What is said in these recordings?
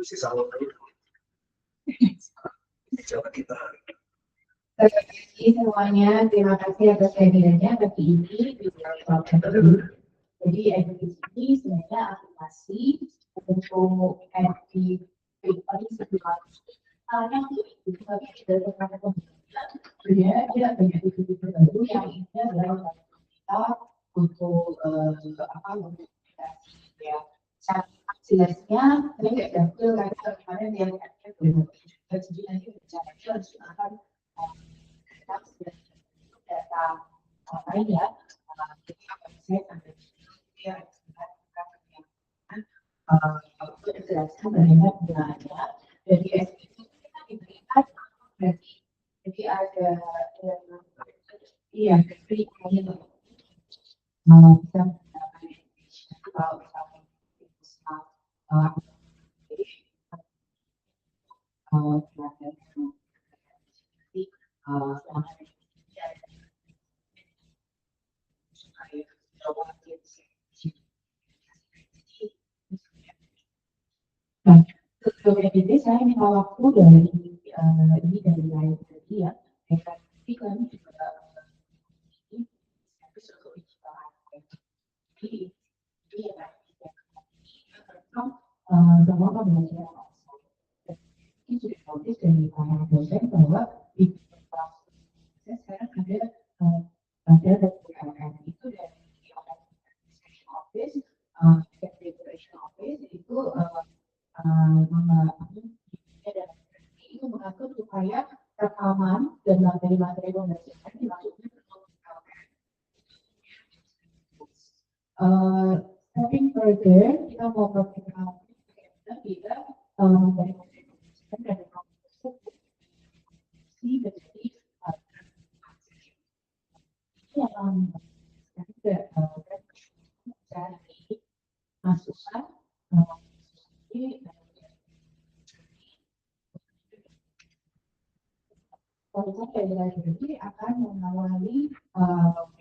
sisa waktu coba kita. Jadi semuanya terima kasih atas kehadirannya pagi ini di World. Jadi edukasi ini sebenarnya aplikasi untuk edukasi yang juga tidak terkait sebenarnya ada banyak fitur terbaru yang ini adalah kita untuk ya jelasnya saya nggak dapil karena kemarin yang belum jadi nanti bicara harus akan data lain ya saya sampai ya jelaskan bagaimana penggunaannya dari SPP kita diberikan jadi ada iya free bisa menggunakan kalau misalnya jadi saya minta waktu dari ini dari lain tadi ya, tapi kami juga bahwa belajar ini sudah notice dari para dosen bahwa di sekarang ada PLN itu dari office, decoration office itu itu mengatur supaya rekaman dan materi-materi pembelajaran dimasukkan ke stepping further, kita mau berpikir kita dari dan menjadi yang masukan Polisi Federal Negeri akan mengawali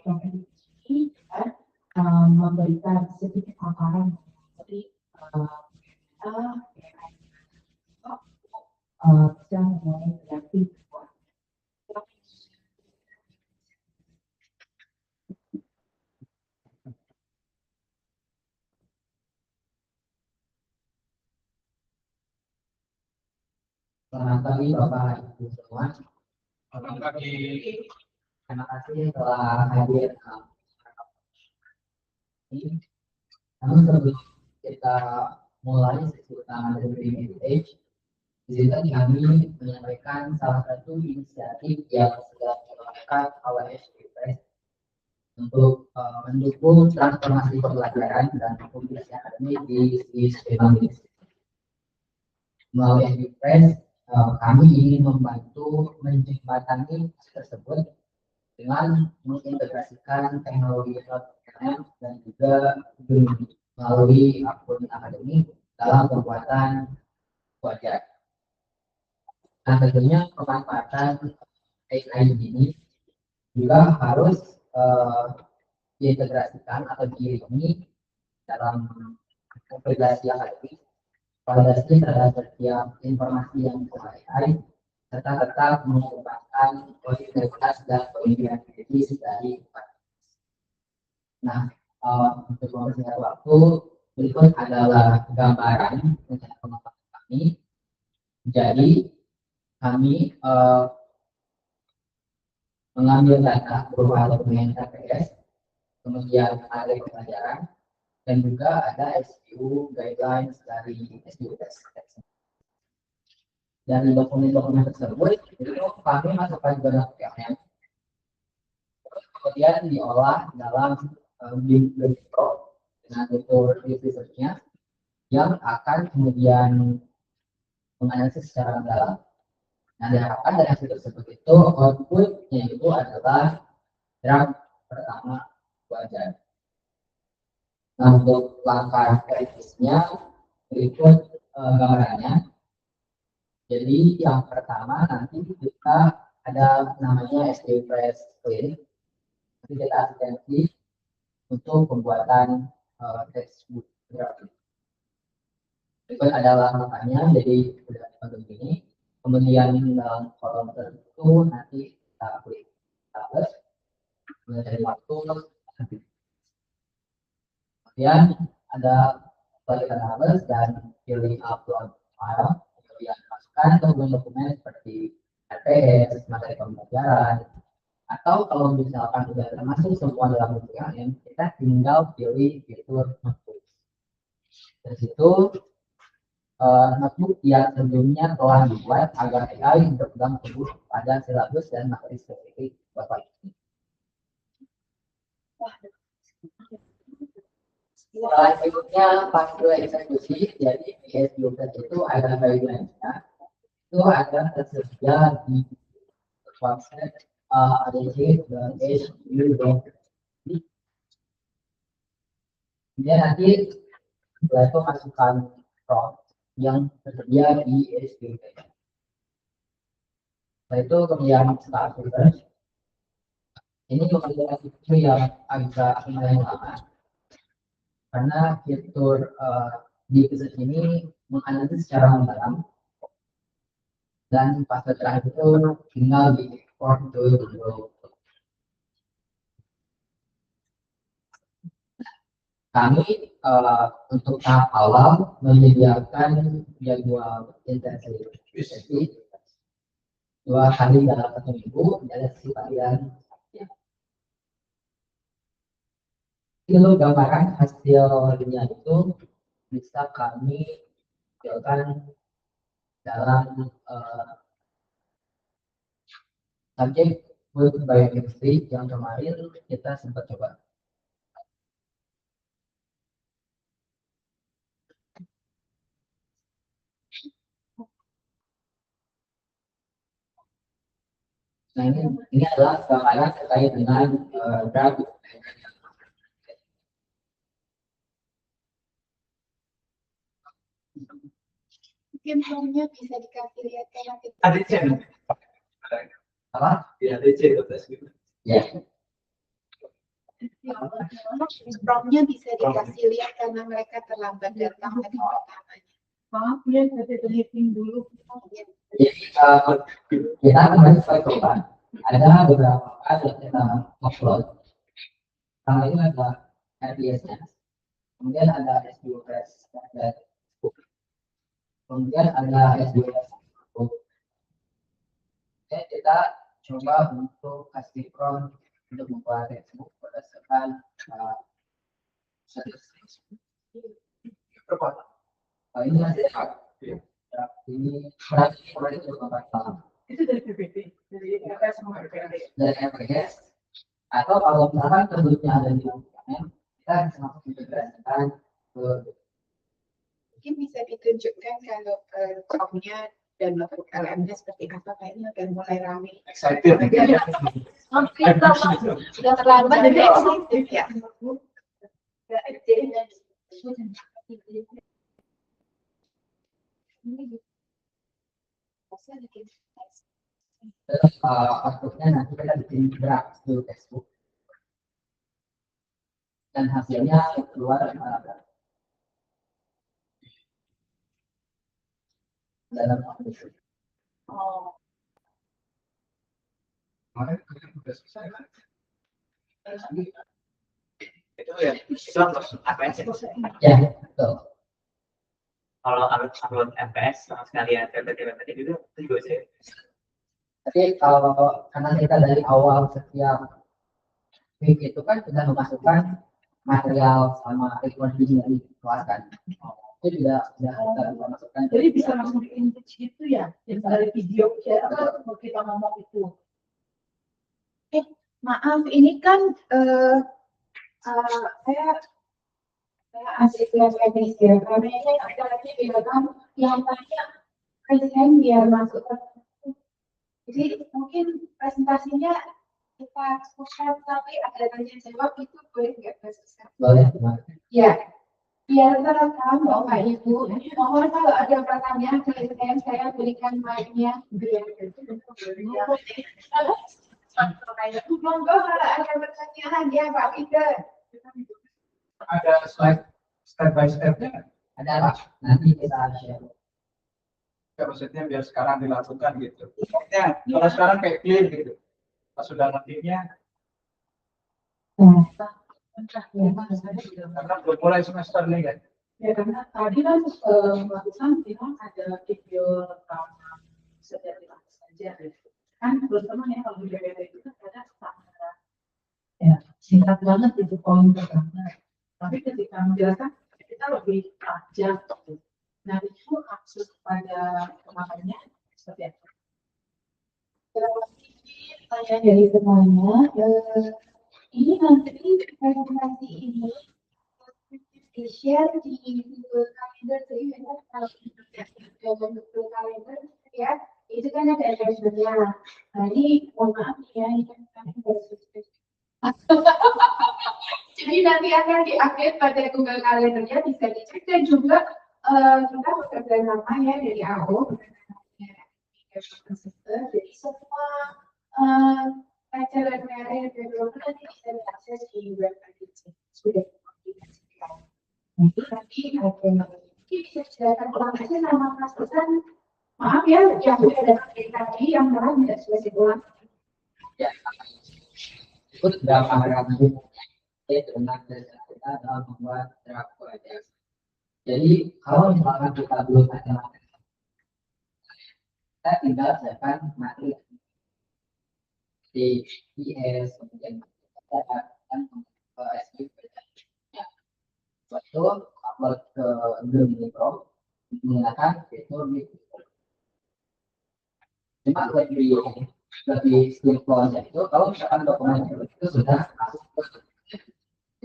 kompetisi dan memberikan sedikit paparan dari bisa memulai kreatif. Selamat pagi Bapak Ibu semua. Selamat pagi. Terima kasih telah hadir. Namun sebelum kita mulai sesi utama dari Heritage, izinkan kami menyampaikan salah satu inisiatif yang sedang dilakukan oleh SPPS untuk mendukung transformasi pembelajaran dan publikasi akademik di Semarang. Melalui SPPS, kami ingin membantu menjembatani tersebut dengan mengintegrasikan teknologi internet dan juga melalui akun akademik dalam pembuatan wajah. Nah, tentunya pemanfaatan AI ini juga harus diintegrasikan atau diiringi dalam aplikasi akademik, validasi terhadap setiap informasi yang AI, serta tetap mengembangkan originalitas dan originalitas dari. Nah, untuk mempersingkat waktu, berikut adalah gambaran rencana pengembangan kami. Jadi, kami mengambil data berupa dokumen TPS, kemudian ada pelajaran, dan juga ada SPU guidelines dari SPUS. Dari dokumen-dokumen tersebut, itu kami masukkan ke dalam PLN, kemudian diolah dalam BIM Pro dengan fitur research-nya yang akan kemudian menganalisis secara mendalam. Nah, diharapkan dari hasil tersebut itu output-nya itu adalah draft pertama wajah. Nah, untuk langkah kritisnya berikut gambarannya. Jadi yang pertama nanti kita ada namanya SPPS Clean. Nanti kita asistensi untuk pembuatan textbook grafik. Berikut adalah angkanya, jadi udah seperti ini. Kemudian dalam kolom tertentu nanti kita klik plus, kemudian dari waktu, kemudian ada balikan harus dan pilih upload file, kemudian masukkan dokumen-dokumen seperti RPS, materi pembelajaran, atau kalau misalkan sudah termasuk semua dalam bentuk yang kita tinggal pilih fitur notebook. Dari situ notebook yang sebelumnya telah dibuat agar AI berpegang teguh pada silabus dan materi spesifik Bapak. Selanjutnya fase eksekusi, jadi PSUK itu ada guidelines-nya, itu ada tersedia di website adc.hu. Kemudian nanti setelah itu masukkan prompt yang tersedia di SQL. Setelah itu kemudian start research. Ini memerlukan fitur yang agak lumayan lama karena fitur di research ini menganalisis secara mendalam dan fase terakhir itu tinggal di export to Google. Kami untuk tahap awal menyediakan jadwal intensif 2 kali dalam 1 minggu dari sesi harian. Ini gambaran hasilnya itu bisa kami tampilkan dalam subjek web biochemistry yang kemarin kita sempat coba. Nah ini adalah gambaran terkait dengan draft. Mungkin formnya bisa dikasih lihat kayak gitu. ADC. Apa? Di ADC atas gitu. Ya. Formnya bisa dikasih lihat karena mereka terlambat datang tadi pertamanya. Maaf ya, saya terhitung dulu. Jadi kita kemarin coba ada beberapa hal yang kita upload. Pertama itu ada RPS-nya, kemudian ada SQS dan kemudian ada SQS. Oke, kita coba untuk kasih prompt untuk membuat textbook berdasarkan ini masih ini berarti juga paham. Itu dari PPT, dari RPS sama RPS. Dari RPS atau kalau misalkan terbitnya ada di dokumen, kita bisa langsung integrasikan ke. Mungkin bisa ditunjukkan kalau formnya dan notebook LMS seperti apa, kayaknya udah mulai ramai. Excited. Sudah terlambat jadi excited ya. Terus outputnya nanti kita bikin draft dulu textbook dan hasilnya keluar dalam aplikasi. Oh, Kemarin udah selesai kan? Itu ya, Islam APS itu. Ya, betul. Kalau upload MPS sama sekalian PPT itu juga sih. Tapi kalau karena kita dari awal setiap week itu kan sudah memasukkan material sama recording yang dikeluarkan. Itu juga kita masukkan. jadi bisa langsung di-input gitu ya, yang dari video ya, apa mau kita ngomong itu. Maaf, ini kan saya asisten teknis ya, karena ini ada lagi bilang yang tanya presiden biar masuk ke. Jadi mungkin presentasinya kita pusat tapi ada tanya jawab itu boleh nggak presentasi? Boleh. Ya, biar terekam Bapak Ibu. Mohon kalau ada pertanyaan saya berikan mic-nya. Monggo kalau ada pertanyaan ya Pak Peter. Ada slide step by step-nya. Ada apa? Nanti kita share. Ya, maksudnya biar sekarang dilakukan gitu. Ya, kalau sekarang kayak clear gitu. Pas sudah nantinya, karena belum mulai semester nih kan. Ya karena tadi kan melakukan kita ada video rekaman setiap kita saja kan teman-teman ya kalau di BPT itu kan ada standar ya singkat banget itu poin pertama tapi ketika menjelaskan kita lebih tajam nah itu akses pada pemahamannya seperti apa? Terima kasih pertanyaan dari semuanya. Ini nanti presentasi ini di-share di Google Calendar, jadi memang kalau dalam Google Calendar ya, itu kan ada attachment-nya. Nah ini mohon maaf ya, ini kan kami baru jadi nanti akan di-update pada Google Calendar-nya, bisa dicek dan juga kita bekerja sama ya dari AO, jadi semua acara merit development nanti bisa diakses di web agency sudah dipublikasikan. Nanti ada bisa silakan ulang aja nama Mas Pesan. Maaf ya, yang sudah datang dari tadi yang malah tidak selesai ulang. Ya, ikut dalam arahan dengan kita dalam membuat draft project. Jadi kalau misalkan kita belum ada materi, kita tinggal siapkan materi di IS kemudian kita akan ke SQ. Itu upload ke Gemini Pro menggunakan fitur Micro. Cuma lebih simple itu kalau misalkan dokumen itu sudah masuk ke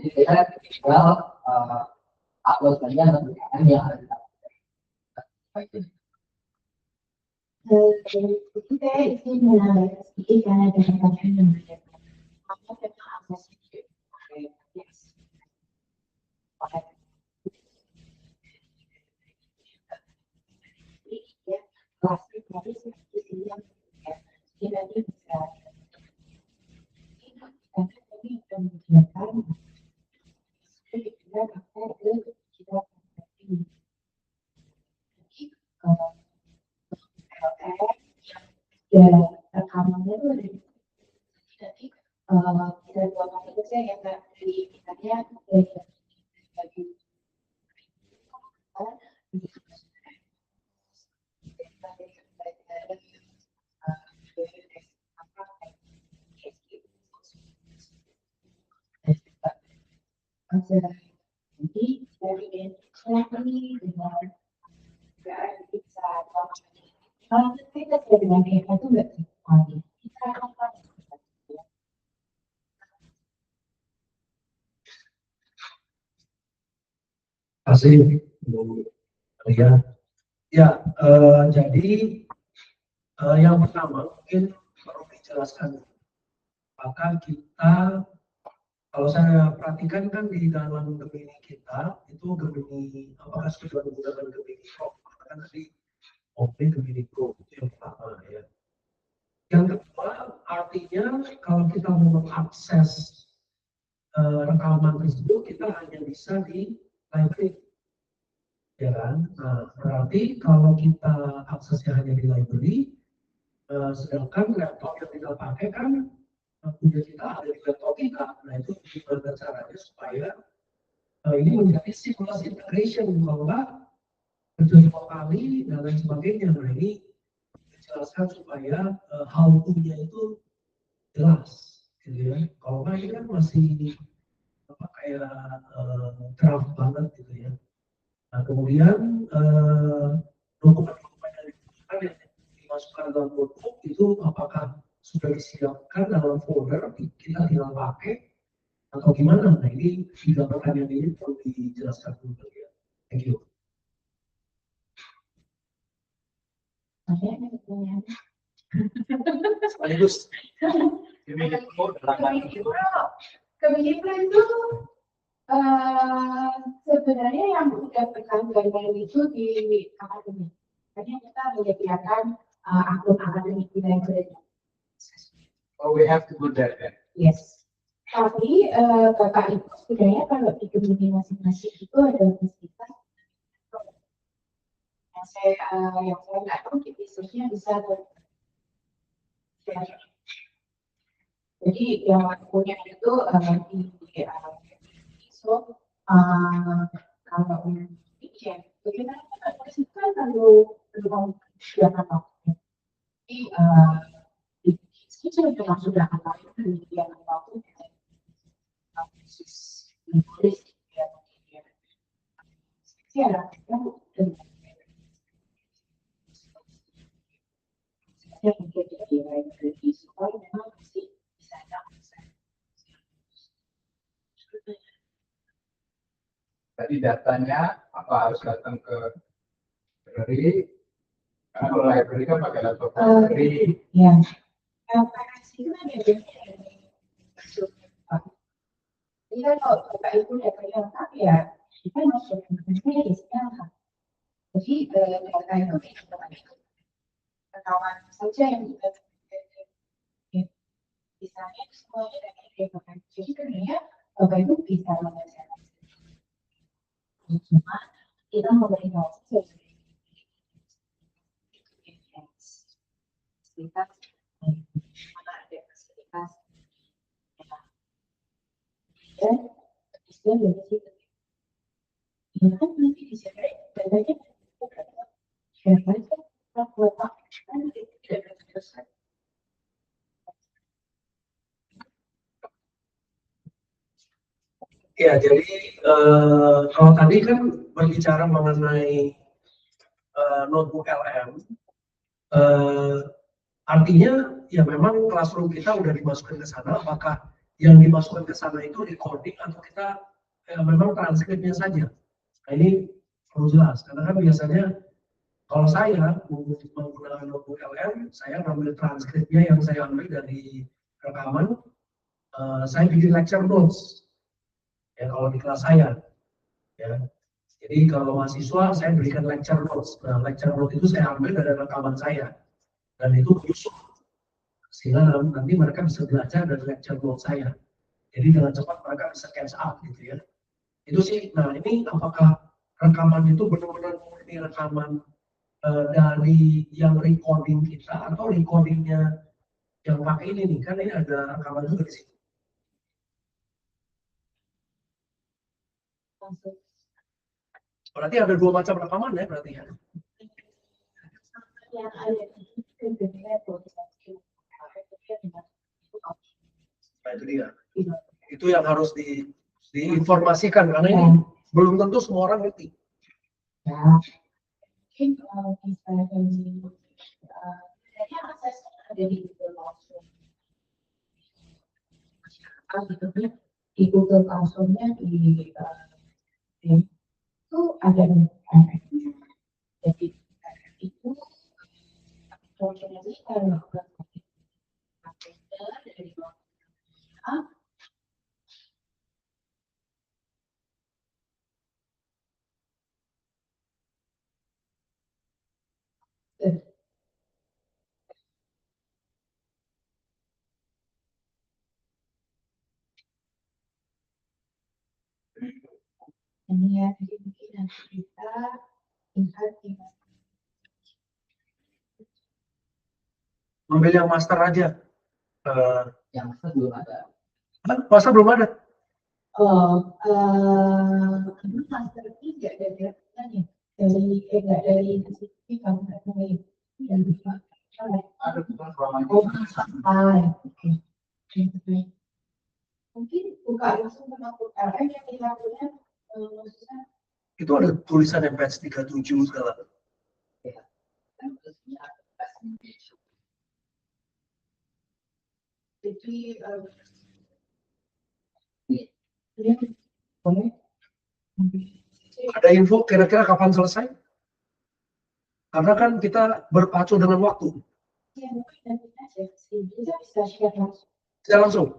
jadi kita tinggal upload saja dokumen yang ada di dalam. Kita ingin menambahkan sedikit karena ada pertanyaan yang berkaitan. Maka kita akses video. Plastik dari sisi yang kita bisa ini akan menyediakan kita dapat kita ya rekamannya itu dari jadi kita dua kali itu saya yang nggak dari kitanya dari bagi jadi dari ini dengan bisa kalau kita sudah dengan mereka itu nggak lagi kita akan Kasih Bu Ria. Ya, jadi yang pertama mungkin perlu dijelaskan apakah kita kalau saya perhatikan kan di dalam Gemini kita itu Gemini apakah sudah menggunakan Gemini Pro kan tadi Gemini Pro itu yang pertama ya. Yang kedua artinya kalau kita mau mengakses rekaman tersebut kita hanya bisa di library ya kan. Nah berarti kalau kita aksesnya hanya di library sedangkan laptop yang kita pakai kan punya kita ada di laptop kita. Nah itu gimana caranya supaya ini menjadi seamless integration bahwa kerja dua kali dan lain sebagainya. Nah ini dijelaskan supaya how to-nya itu jelas gitu ya. Kalau nggak ini kan masih kayak draft banget gitu ya. Nah kemudian dokumen-dokumen yang dibutuhkan yang dimasukkan dalam notebook itu apakah sudah disiapkan dalam folder kita tinggal pakai atau gimana? Nah ini tiga pertanyaan ini perlu dijelaskan dulu ya. Thank you. Sekaligus. Gemini Pro itu sebenarnya yang sudah berkali-kali itu di akademik. Hanya kita menyediakan akun akademik kita yang sudah. Oh, we have to do that. Yes. Tapi Bapak Ibu sebenarnya kalau di Gemini masing-masing itu ada universitas yang saya nggak tahu di bisnisnya bisa jadi yang punya itu di so kalau weekend bagaimana kan kan belum sudah apa jadi di sini sudah apa itu yang waktu menulis ya yang mungkin jadi supaya memang masih bisa ada Tadi datanya apa harus datang ke library? Karena kalau library kan pakai laptop library. ya LPS itu kan biasanya jadi kan kalau Bapak Ibu data yang lengkap ya kita masuk ke isinya lengkap jadi data itu kawan saja yang kita misalnya semuanya dari Bapak jadi sebenarnya Bapak Ibu bisa membaca cuma kita memberikan saja fasilitas mana ada fasilitas dan bisa dari situ kan nanti bisa datanya siapa itu letak kan tidak selesai. Ya, jadi kalau tadi kan berbicara mengenai notebook LM, artinya ya memang classroom kita udah dimasukkan ke sana. Apakah yang dimasukkan ke sana itu recording atau kita memang transkripnya saja? Nah, ini perlu jelas karena kan biasanya kalau saya menggunakan notebook LM, saya ambil transkripnya yang saya ambil dari rekaman, saya bikin lecture notes. Ya, kalau di kelas saya, ya. Jadi kalau mahasiswa saya berikan lecture notes. Nah, lecture notes itu saya ambil dari rekaman saya dan itu menyusun sehingga nanti mereka bisa belajar dari lecture notes saya. Jadi dengan cepat mereka bisa catch up gitu ya. Itu sih. Nah, ini apakah rekaman itu benar-benar murni rekaman dari yang recording kita atau recordingnya yang pakai ini nih? Kan ini ada rekaman juga di sini. Berarti ada dua macam rekaman ya berarti ya? Yang ada di Nah, itu dia. Itu yang harus diinformasikan karena ini belum tentu semua orang ngerti. ya mungkin bisa dari akses ada di Google Classroom di Google Classroom-nya itu ada jadi itu nanti kalau dari ini ya jadi mungkin nanti kita lihat di Ambil yang master aja. Yang master belum ada. Master belum ada. master ini nggak dari aplikasinya nggak dari CCTV kamu nggak dari Ada bukan selama oke mungkin buka langsung ke notebook LM yang kita punya Itu ada tulisan MPS 37 segala. jadi Ada info kira-kira kapan selesai? Karena kan kita berpacu dengan waktu. ya mungkin nanti aja sih kita bisa share langsung Tidak langsung.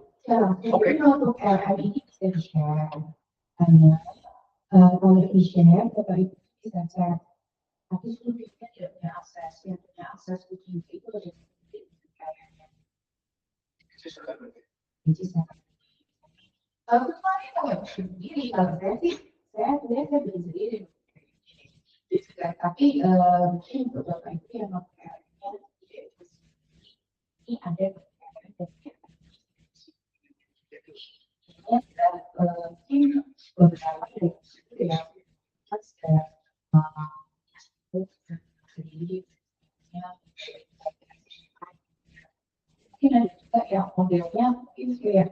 Oke. Notebook LM ini bisa di-share hanya kalau di-share Bapak Ibu bisa chat tapi studentnya tidak punya akses yang punya akses ke itu ada kayaknya kalau kemarin kalau sendiri kalau saya sih saya sebenarnya saya beli sendiri Tapi mungkin untuk Bapak Ibu yang mau ini ada mungkin beberapa dari itu ya mungkin ada juga yang modelnya mungkin kayak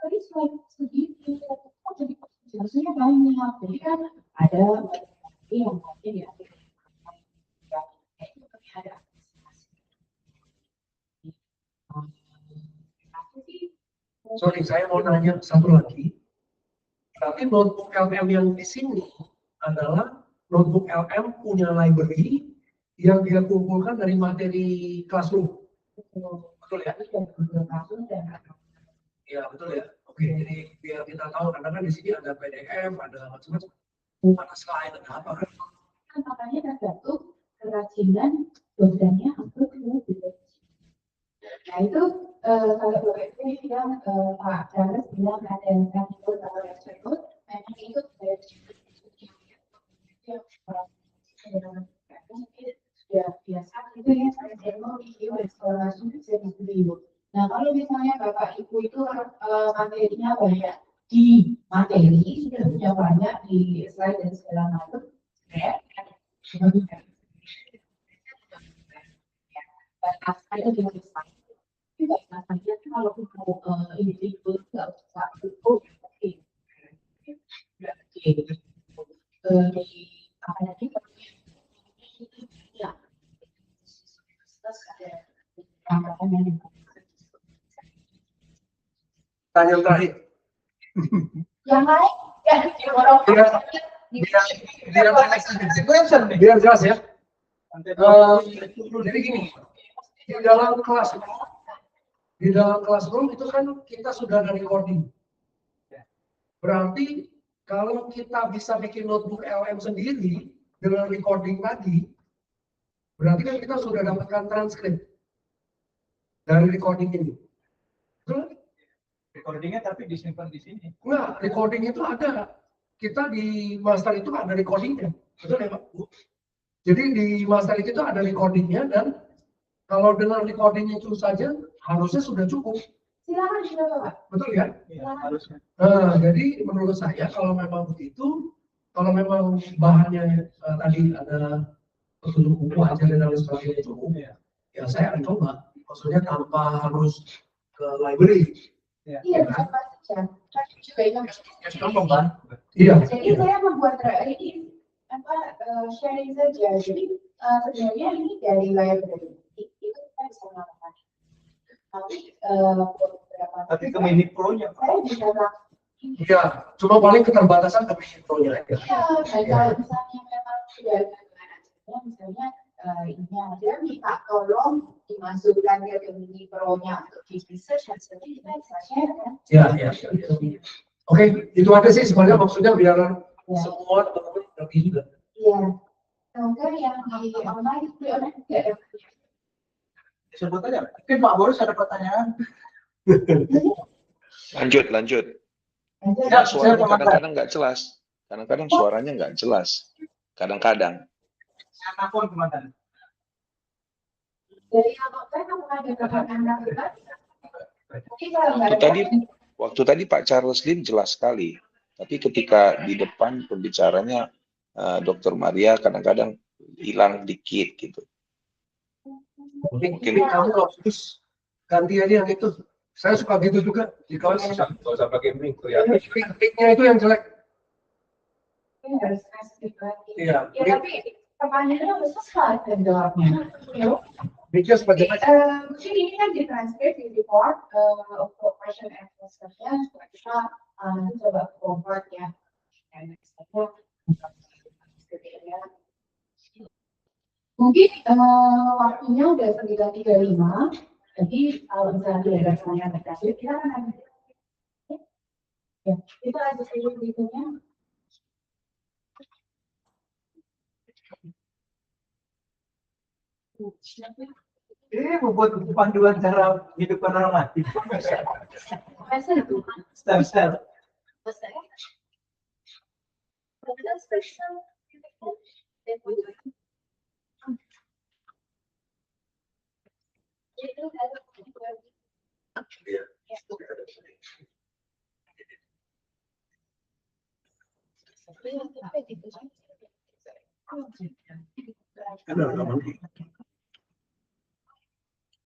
tadi slide segitu jadi harusnya banyak jadi kan ada yang mungkin ya ada Sorry, saya mau nanya satu lagi. Tapi notebook LM yang di sini adalah notebook LM punya library yang dia kumpulkan dari materi classroom. Betul ya? Iya, betul ya. Oke, jadi biar kita tahu karena kan di sini ada PDF, ada macam-macam, ada slide, ada apa kan? Makanya tergantung kerajinan dosennya untuk nah itu kalau Bapak Ibu yang Pak Charles bilang ada yang itu atau tersebut, memang itu sudah biasa itu ya saya demo video eksplorasi bisa video. Nah kalau misalnya Bapak Ibu itu materinya banyak di materi sudah punya banyak di slide dan segala macam, ya. Ada juga juga rasanya kalau mau individu nggak usah itu apalagi ya Tanya yang terakhir. yang lain Biar jelas ya. Jadi gini, di dalam classroom itu kan kita sudah ada recording. Berarti kalau kita bisa bikin notebook LM sendiri dengan recording tadi, berarti kan kita sudah dapatkan transkrip dari recording ini. Betul? Recordingnya tapi disimpan di sini. Nah, recording itu ada. Kita di master itu ada recordingnya. Betul ya Pak? Jadi di master itu ada recordingnya dan kalau dengan recording itu saja harusnya sudah cukup. silakan Pak. Betul ya? Iya, harusnya. Nah, jadi menurut saya kalau memang begitu, kalau memang bahannya tadi ada petunjuk buku aja dan lain sebagainya cukup, ya saya akan coba. Maksudnya tanpa harus ke library. Iya, baca. Juga yang Iya. jadi saya membuat ini sharing saja. Jadi sebenarnya ini dari library itu kita bisa melakukan. Tapi ke mini pro-nya. Saya bisa melakukan. Iya, cuma paling keterbatasan ke pro-nya. Iya, kalau misalnya memang sudah ada misalnya ini ada minta tolong dimasukkan ke mini pro-nya untuk di research dan sebagainya kita bisa share kan? Iya. Oke, itu aja sih sebenarnya maksudnya biar semua teman-teman lebih juga. Iya. Semoga yang di online itu orang tidak ada. Sebut aja. Mungkin Pak Boris ada pertanyaan. Lanjut. Ya, Suaranya kadang-kadang nggak jelas. Kadang-kadang suaranya nggak jelas. Kadang-kadang. Siapapun teman-teman. Dari apa saya ada pertanyaan mungkin kalau nggak Waktu tadi Pak Charles Lim jelas sekali. Tapi ketika di depan pembicaranya Dr. Maria kadang-kadang hilang dikit gitu. Mungkin kamu terus ganti aja yang itu. Saya suka gitu juga. Jika Nggak usah pakai mic ya. mic-nya itu yang jelek. ini harus spesifik lagi. Iya. Ya tapi pertanyaannya besar sekali dan jawabnya. Mic-nya sebagai Mungkin ini kan ditranskrip di report untuk question and answer-nya supaya kita nanti coba forward ya. Mungkin waktunya udah 9:35, jadi kalau misalnya ada pertanyaan terakhir, kita akan ya, kita lanjut saja berikutnya. Ini membuat panduan cara hidup normatif. Profesor itu. Stem cell. Profesor. Profesor spesial. Iya. Ada